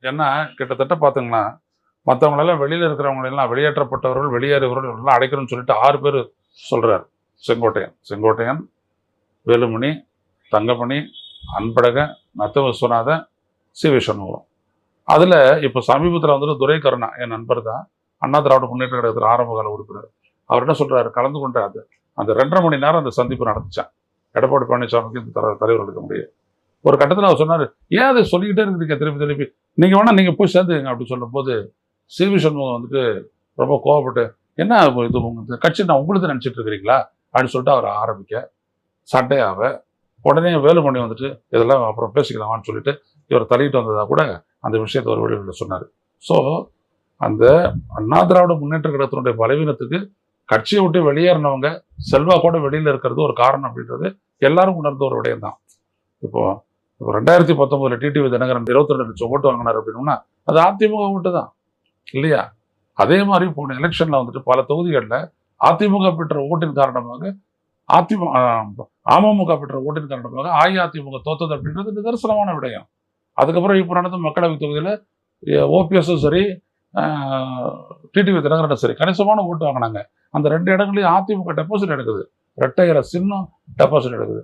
ஏன்னா கிட்டத்தட்ட பார்த்தீங்கன்னா மற்றவங்களெல்லாம் வெளியில் இருக்கிறவங்களெல்லாம் வெளியேற்றப்பட்டவர்கள் வெளியேறுகிறவர்கள் எல்லாம் அடைக்கணும்னு சொல்லிட்டு 6 பேர் சொல்றாரு. Sengottaiyan, Velumani, Thangamani, Anbazhagan, Natham Viswanathan, C V Shanmugam. அதில் இப்போ சமீபத்தில் வந்துட்டு துரை கருணா என் நண்பர் தான், அண்ணா திராவிட முன்னேற்ற கழகத்தில் ஆரம்பகால உறுப்பினர். அவர் என்ன சொல்றாரு, கலந்து கொண்ட அந்த 2.5 மணி நேரம் அந்த சந்திப்பு நடந்துச்சான் எடப்பாடி பழனிசாமிக்கு இந்த தலைவர்களுக்கு முடியும். ஒரு கட்டத்தில் அவர் சொன்னார், ஏன் அதை சொல்லிக்கிட்டே இருக்கிறீங்க திருப்பி நீங்கள் வேணா நீங்கள் போய் சேர்ந்துங்க அப்படின்னு சொல்லும் போது சி வி சண்முகம் வந்துட்டு ரொம்ப கோவப்பட்டு, என்ன இது உங்க கட்சி நான் உங்களுக்கு நினச்சிட்டு இருக்கிறீங்களா அப்படின்னு சொல்லிட்டு அவர் ஆரம்பிக்க சண்டையாக, உடனே வேலுமணி வந்துட்டு இதெல்லாம் அப்புறம் பேசிக்கலாமான்னு சொல்லிட்டு இவர் தள்ளிட்டு வந்ததாக கூட அந்த விஷயத்தை ஒரு வெளியில் சொன்னார். ஸோ அந்த அண்ணா திராவிட முன்னேற்ற கழகத்தினுடைய பலவீனத்துக்கு கட்சியை விட்டு வெளியேறினவங்க செல்வா கூட வெளியில் இருக்கிறது ஒரு காரணம் அப்படின்றது எல்லாரும் உணர்ந்த ஒரு விடயம் தான். இப்போ 2019 டிடிவி தினகரன் 22 லட்சம் ஓட்டு வாங்கினார் அப்படின்னா அது அதிமுக ஓட்டு தான் இல்லையா? அதே மாதிரி போன எலெக்ஷன்ல வந்துட்டு பல தொகுதிகளில் அதிமுக பெற்ற ஓட்டின் காரணமாக அமமுக பெற்ற ஓட்டின் காரணமாக அஇஅதிமுக தோத்தது அப்படின்றது நிதர்சனமான விடயம். அதுக்கப்புறம் இப்போ நடந்த மக்களவை தொகுதியில் ஓபிஎஸும் சரி டிடிவி தினகரனும் சரி கணிசமான ஓட்டு வாங்கினாங்க. அந்த 2 இடங்களையும் அதிமுக டெபாசிட் எடுக்குது, 2,000 சின்னம் டெபாசிட் எடுக்குது.